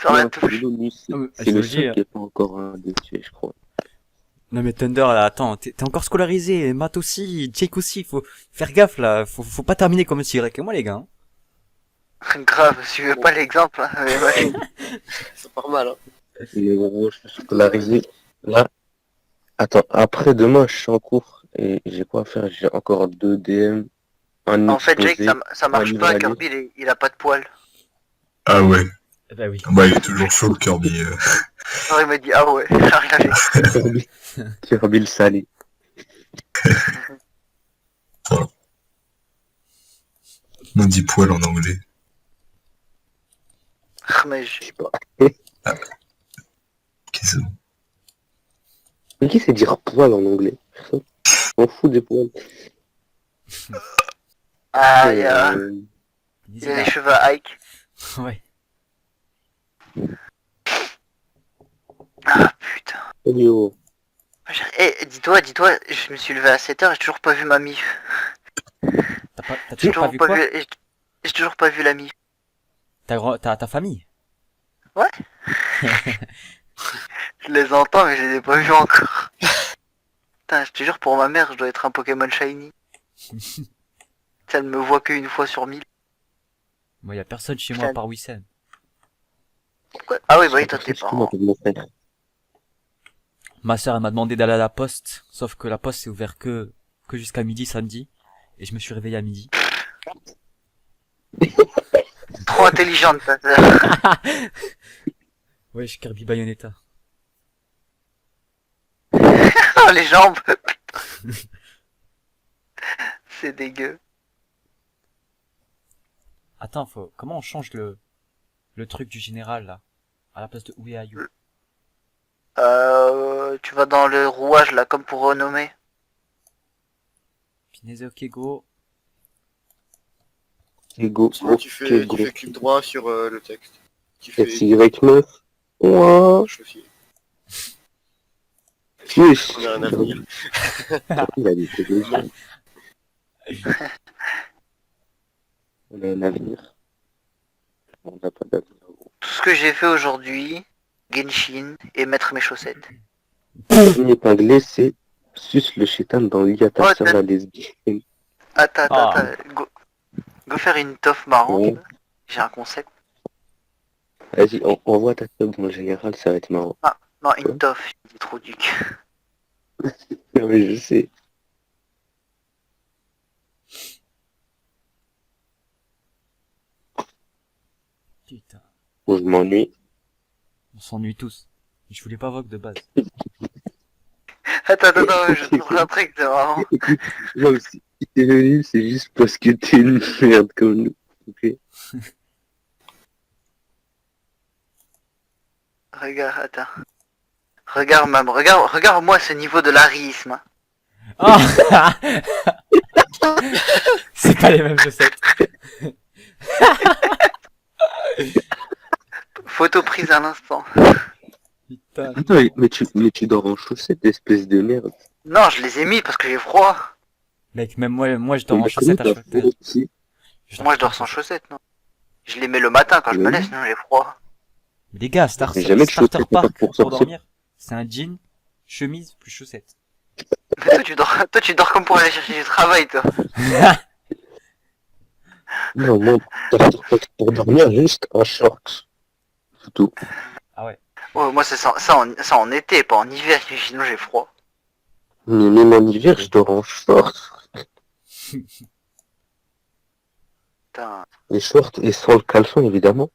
Sur la Non, touche. Lolo, lui, Non, mais, c'est je le me dis, seul qui est pas encore indexé, je crois. non mais Thunder là, attends, t'es encore scolarisé, Matt aussi, Jake aussi, faut faire gaffe là, faut pas terminer comme Cyril et moi les gars. Grave, suivez pas l'exemple, hein, mais moi, C'est pas mal, hein. Mais gros, je suis scolarisé. Là, attends, après demain, je suis en cours et j'ai quoi à faire? J'ai encore 2 DM, un En fait, Jake, exposé, ça un marche livre pas, à lire. Kirby, il a pas de poils. Ah ouais. Bah oui. Bah, il est toujours chaud, le Kirby. Alors il m'a dit, ah ouais, rien avec. Kirby, Kirby le salé. On dit poil en anglais. Mais Je sais pas. Qu'est-ce que Mais qui sait dire poil en anglais? Personne. On fout des poils. Ah, il Dis y a là. les cheveux à Ike. Ouais. Ah putain. Yo. Eh, dis-toi, je me suis levé à 7h et j'ai toujours pas vu ma mif. T'as J'ai toujours pas toujours vu pas quoi? vu, j'ai toujours pas vu la mif. Ta famille? Je les entends mais je les ai pas vus encore. Putain, je te jure, pour ma mère, je dois être un Pokémon Shiny. Ça ne me voit qu'une fois sur 1000. Moi y a personne chez moi à part Wissem. Pourquoi? Ah oui, bah oui, toi t'es Excuse-moi, pas. t'es mon frère. Ma sœur elle m'a demandé d'aller à la poste, sauf que la poste c'est ouvert que jusqu'à midi samedi, et je me suis réveillé à midi. Trop intelligente ta sœur. Ouais, je suis Kirby Bayonetta. Oh, les jambes. C'est dégueu. Attends, comment on change le truc du général là? À la place de Où est Ayu? Tu vas dans le rouage là, comme pour renommer. Pinese ok go. Ego, Sinon, tu fais Ego. clic droit sur le texte. Tu fais SY9. Ouah. gauche aussi. Yes. On a un avenir. Il a des télévisions. On a un avenir. On n'a pas d'avenir. Tout ce que j'ai fait aujourd'hui, Genshin et mettre mes chaussettes. Le premier épinglé, c'est suce le chétan dans le lit à ta Oh, sœur t'as- la lesbienne. Attends, Ah. go faire une toffe marrante. Ouais. Là. J'ai un concept. Vas-y, envoie ta sœur dans le général, ça va être marrant. Non, une toffe, c'est trop duc. Non, mais je sais. Putain, Bon, je m'ennuie. on s'ennuie tous. Je voulais pas Vogue de base. Attends, je trouve un truc, c'est marrant. Écoute, moi aussi, si t'es venu, c'est juste parce que t'es une merde comme nous. Ok. Regarde, attends. Regarde, mam, regarde-moi ce niveau de larisme. Ah c'est pas les mêmes chaussettes. Photo prise à l'instant. Putain. Attends, mais tu dors en chaussettes, espèce de merde. Non, je les ai mis parce que j'ai froid. Mec, même moi je dors en Mais chaussettes à comment chaque t'as fois. fait aussi Moi, je dors sans chaussettes, non. Je les mets le matin quand je me Oui. lève, sinon j'ai froid. Mais les gars, Star, Mais jamais de Starter chaussettes, Park pas pour pour sortir. dormir, c'est un jean, chemise plus chaussettes. Mais toi, tu dors comme pour aller chercher du travail, toi. Non, moi, pour dormir, juste un short. C'est tout. Ouais, moi, c'est ça en été, pas en hiver, sinon j'ai froid. Mais même en hiver, je dors en short. Putain. Les shorts et sans le caleçon, évidemment.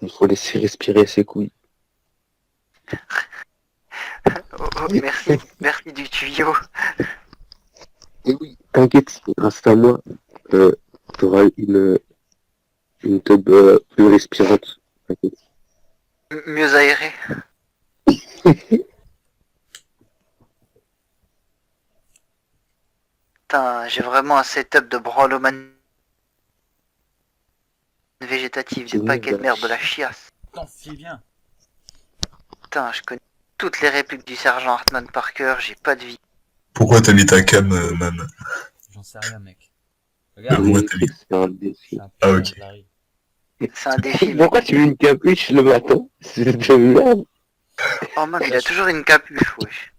Il faut laisser respirer ses couilles. Oh, merci du tuyau. Et oui, t'inquiète, grâce à moi, t'auras une tube plus respirante. T'inquiète. Mieux aéré. Putain, j'ai vraiment un setup de branloman végétative, C'est des paquets de nul, merde, de la chiasse. T'en fais bien. Putain, je connais toutes les répliques du sergent Hartman par cœur, j'ai pas de vie. Pourquoi t'as mis ta cam, man? J'en sais rien, mec. Ah, Regarde, ouais, Oui, c'est un je défi. suis un Ah, putain ok. de Larry. C'est un défi, mec. Pourquoi tu veux une capuche le matin? C'est de merde. Oh man, il a toujours une capuche, wesh.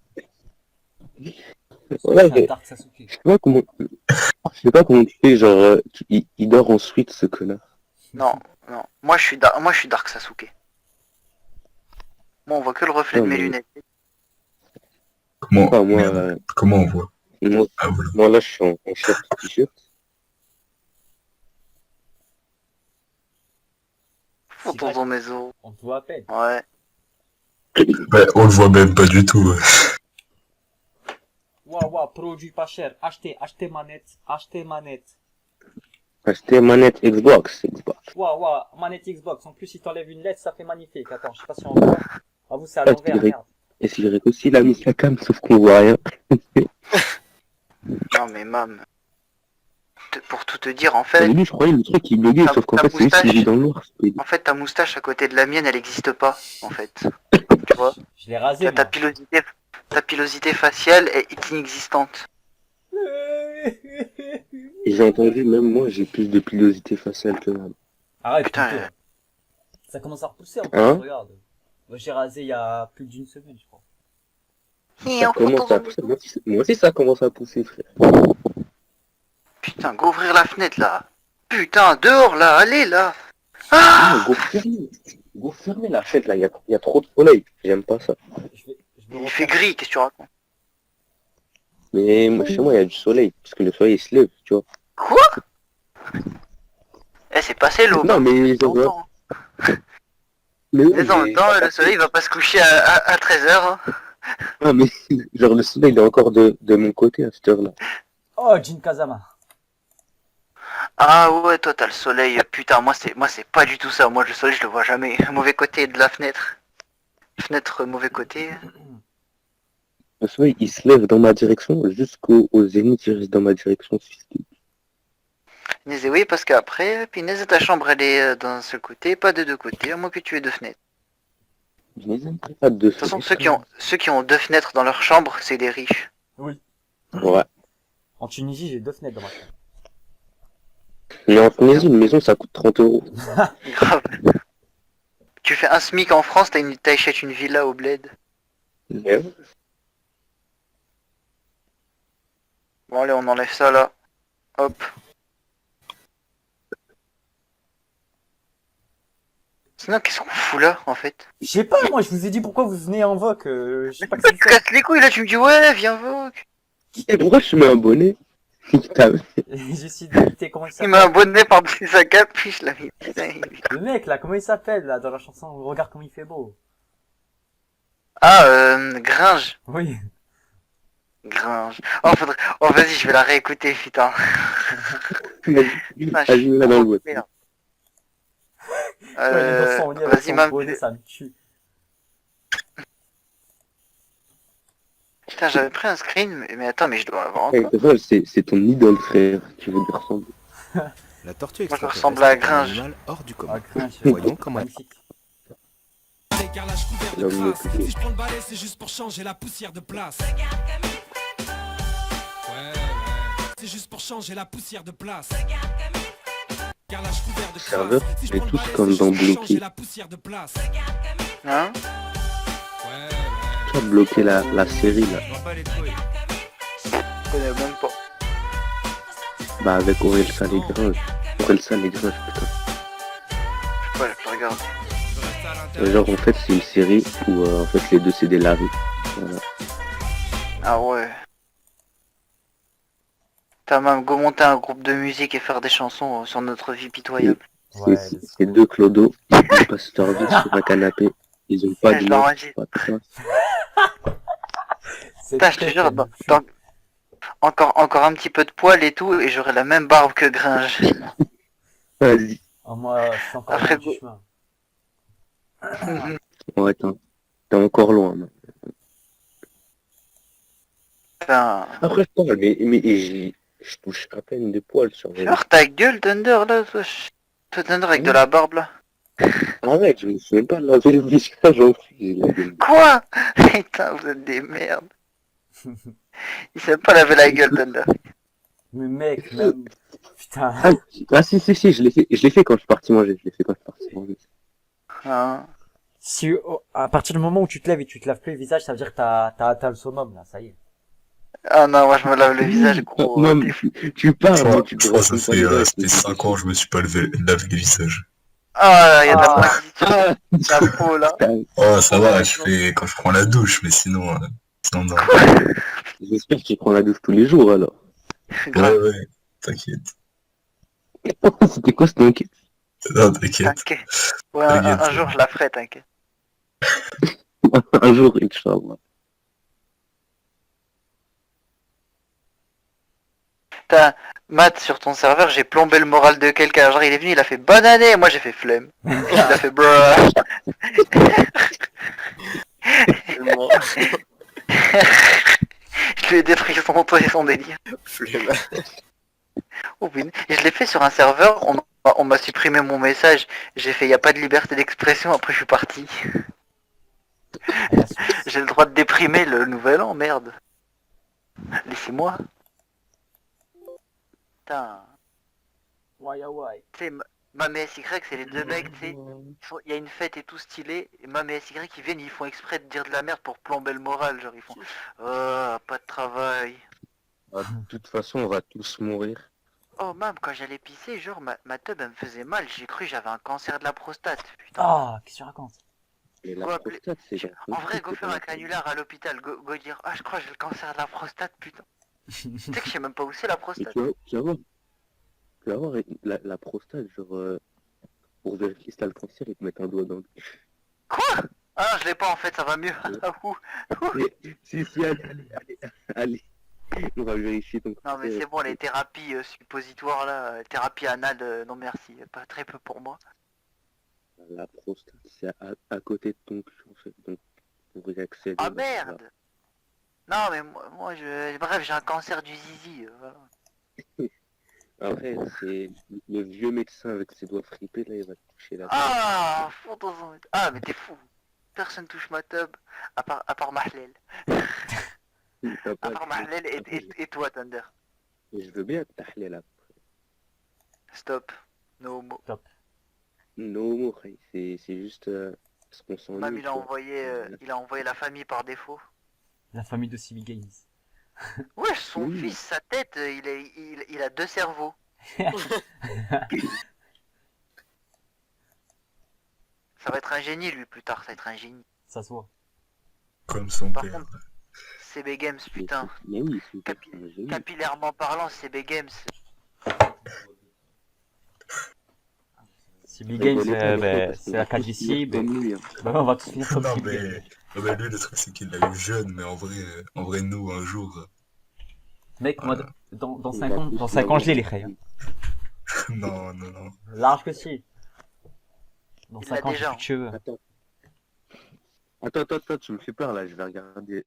Voilà, C'est un Dark Sasuke. je sais pas comment tu fais, genre, il dort ensuite, ce connard. Non, non. Moi, je suis Dark Sasuke. Moi, on voit que le reflet Non, de mes mais- lunettes. Comment, Enfin, moi, merde, comment on voit? moi, Ah voilà. moi, là, je suis en short t-shirt. Faut Si tonton Mézo. On te voit à peine. Ouais. Bah, on le voit même pas du tout. Ouais. Waouh, produit pas cher. Achetez manette. Acheter manette Xbox. Waouh, manette Xbox. En plus, il t'enlève une lettre, ça fait magnifique. Attends, je sais pas si on voit. Ah, vous, c'est à l'envers, merde. Et c'est vrai qu'aussi, il a mis sa cam, sauf qu'on voit rien. Non, mais mam. Pour tout te dire, en Au fait, début, je croyais le truc, il buguait, Ta- sauf qu'en ta fait, c'est juste moustache. qu'il est dans le noir. ta moustache à côté de la mienne, elle existe pas, en fait. Tu vois? Je l'ai rasé, Ta pilosité faciale est inexistante. Et j'ai entendu, même moi, j'ai plus de pilosité faciale que moi. Arrête, Putain, plutôt. Ça commence à repousser en plus, Hein regarde. Moi, j'ai rasé il y a plus d'une semaine, je crois. Ça commence à pousser. Moi aussi, ça commence à pousser, frère. Putain, go ouvrir la fenêtre, là. Putain, dehors, là, allez, là. Ah, Ah, go fermer la fête, là, il y a trop de soleil. J'aime pas ça. Je vais il refaire. fait gris, qu'est-ce que tu racontes? Mais moi, chez moi, il y a du soleil, parce que le soleil, il se lève, tu vois. Quoi? Eh, c'est passé l'eau. Non, mais genre, Longtemps. mais oui, Mais en même mais- temps, le soleil va pas se coucher à 13h. Ah, mais genre, le soleil, il est encore de mon côté à cette heure-là. Oh, Jin Kazama. Ah ouais, toi t'as le soleil. Putain, moi c'est pas du tout ça. Moi le soleil je le vois jamais. Mauvais côté de la fenêtre. Fenêtre mauvais côté. Le soleil, il se lève dans ma direction, jusqu'au zénith, il reste dans ma direction. Punaise, oui, parce qu'après, punaise, ta chambre elle est d'un seul côté, pas de deux côtés, à moins que tu aies deux fenêtres. Je les aime pas de De toute façon, ceux qui ont deux fenêtres dans leur chambre, c'est des riches. Oui. Ouais. En Tunisie, j'ai 2 fenêtres dans ma chambre. Mais en Tunisie, une maison, ça coûte 30 euros. Grave. Tu fais un SMIC en France, t'achètes une villa au bled. Ouais. Bon allez, on enlève ça là. Hop. Sinon, qu'est-ce qu'on fout là, en fait? Je sais pas, moi, je vous ai dit pourquoi vous venez en voc. Je sais pas Pourquoi que tu casses les couilles là? Tu me dis ouais, viens Vogue. Et pourquoi je mets un bonnet? Putain, J'ai essayé d'éviter comment il Il m'a s'appelle. abonné par-dessus sa capuche là. Mais putain, Le mec, là, comment il s'appelle, là, dans la chanson Regarde comme il fait beau. Ah, Gringe. Oui. Gringe. Oh, faudrait... Oh, vas-y, je vais la réécouter, putain. Putain, je vas-y, suis là dans le trop boîte. merde. Ouais, il est dans son lit avec Vas-y, son mam. bonnet, ça me tue. Putain, j'avais pris un screen, mais attends, mais je dois l'avoir Hey, encore. Grave, c'est ton idole, frère. Tu veux lui ressembler. La tortue Moi, je extraterrestre ressemble à est un Gringe. animal hors du Ah, commun. cringe. Voyons comment elle... Magnifique. Décalage couvert de L'homme le crasse. plus Si je prends le balai, c'est juste pour changer la poussière de place. Ouais. C'est juste pour changer la poussière de place. Décalage couvert de Serveur, crasse. Si je mais prends le tous balai, comme c'est dans juste pour Bloqué. changer la poussière de place. Hein? Ouais. Tu as bloqué la série, là. Je connais même pas. Bah, avec Aurel San et Gringe. Aurel San et Gringe, putain. Je sais pas, j'ai pas regardé. Genre, en fait, c'est une série où, en fait, les deux, c'est des laris. Voilà. Ah ouais. T'as même go monter un groupe de musique et faire des chansons sur notre vie pitoyable. Ouais, C'est deux clodos, ils passent leur vie sur un canapé. Ils ont pas Ouais, de je meuf, l'enregistre. pas de classe. c'est Putain, je te très jure, faible. encore un petit peu de poil et tout, et j'aurai la même barbe que Gringe. Vas-y. Ah, moi, je suis encore Après, loin du chemin. Ouais, t'es encore loin, man. Putain. Après, je parle, mais je touche à peine des poils sur les... Ferme ta gueule, Thunder, là, toi. Toi, Thunder, avec de la barbe, là. Arrête, je me souviens pas de laver le visage, en fait, j'ai la gueule. Quoi? Putain, vous êtes des merdes. Il sait pas laver la gueule, Thunder. Mais mec, même... Putain. Ah si, je l'ai fait quand je suis parti manger. Je l'ai fait quand je suis parti manger. Hein. Si, à partir du moment où tu te lèves et tu te laves plus le visage, ça veut dire que t'as le summum, là, ça y est. Ah non, moi je me lave le visage, gros. Non, T'es mais fou. tu parles, Je mais crois, tu je te crois que ça réponds pas fait, les gars, ça fait 5 ans que je me suis pas lavé le visage. Ah, il y a de la Ah. moisissure, la peau là. Oh, ça va, je Honnêtement. fais quand je prends la douche, mais sinon, sinon non. J'espère que tu prends la douche tous les jours alors. Ouais, Grave, ouais, t'inquiète. C'était quoi cette enquête? Non, t'inquiète. t'inquiète. Ouais, T'inquiète. un jour je la ferai, t'inquiète. Un jour, Inch'Allah. Putain, Matt, sur ton serveur, j'ai plombé le moral de quelqu'un. Genre, il est venu, il a fait bonne année. Moi, j'ai fait flemme. Il a fait bruh. Tellement Je lui ai détruit son délire. flemme. Oh, putain. Et je l'ai fait sur un serveur, on m'a supprimé mon message. J'ai fait, y a pas de liberté d'expression. Après, je suis parti. J'ai le droit de déprimer le nouvel an, merde. Laissez-moi. Putain. Ouais, ouais. Tu sais, Mam et SY, c'est les deux mecs, tu sais. Il y a une fête et tout stylé, et Mam et SY qui viennent, ils font exprès de dire de la merde pour plomber le moral. Genre, ils font oh, pas de travail. Ah, de toute façon, on va tous mourir. Oh, Mam, quand j'allais pisser, genre, ma teub, elle me faisait mal. J'ai cru que j'avais un cancer de la prostate. Putain. Ah, qu'est-ce que tu racontes? Et la Ouais, prostate, c'est genre En vrai, truc go que faire t'as un canular à l'hôpital. Go dire, ah, je crois que j'ai le cancer de la prostate, putain. Tu sais que je sais même pas où c'est la Et prostate. tu vas voir la prostate, genre, pour vérifier si t'as le cancer, ils te mettent un doigt dans le cul. Quoi? Ah non, je l'ai pas en fait, ça va mieux. Ah, ouh. Si, allez, on va vérifier ton Non mais c'est bon, les thérapies suppositoires là, thérapie anale, non merci, pas très peu pour moi. La prostate, c'est à côté de ton cul, en fait, donc pour y accéder. Ah bah, ça va. merde. Non mais moi bref, j'ai un cancer du zizi, voilà. Après, c'est le vieux médecin avec ses doigts fripés, là, il va te toucher la tête. Ah, fond. Ah mais t'es fou. Personne touche ma tub, à part Mahlel. T'as À pas part le- Mahlel Après, et toi Thunder. je veux bien te tahler là. Stop. No homo. No more, hey, c'est juste parce qu'on s'ennuie. Même tu vois. il a envoyé la famille par défaut. La famille de CB Games. Ouais, son Oui. fils, sa tête, il a deux cerveaux. Ça va être un génie lui plus tard, ça va être un génie. Ça se voit. Comme son Par père. contre, CB Games, putain. Mais oui, c'est Capi- un génie. Capillairement parlant, CB Games. CB Games, Rigolez pas, les gars, parce c'est qu'on la va tous 4GC, finir comme lui, hein. on va tous finir comme Non, CB Games. mais lui, le truc, c'est qu'il l'a eu jeune, mais en vrai, nous, un jour, Mec, moi, dans On 5 va ans, tous dans 5 ans, je l'ai les l'avoir. rayons. non, non, non. Large que si. Dans Il 5 l'a ans, j'ai déjà, plus de cheveux. Attends, tu me fais peur là, je vais regarder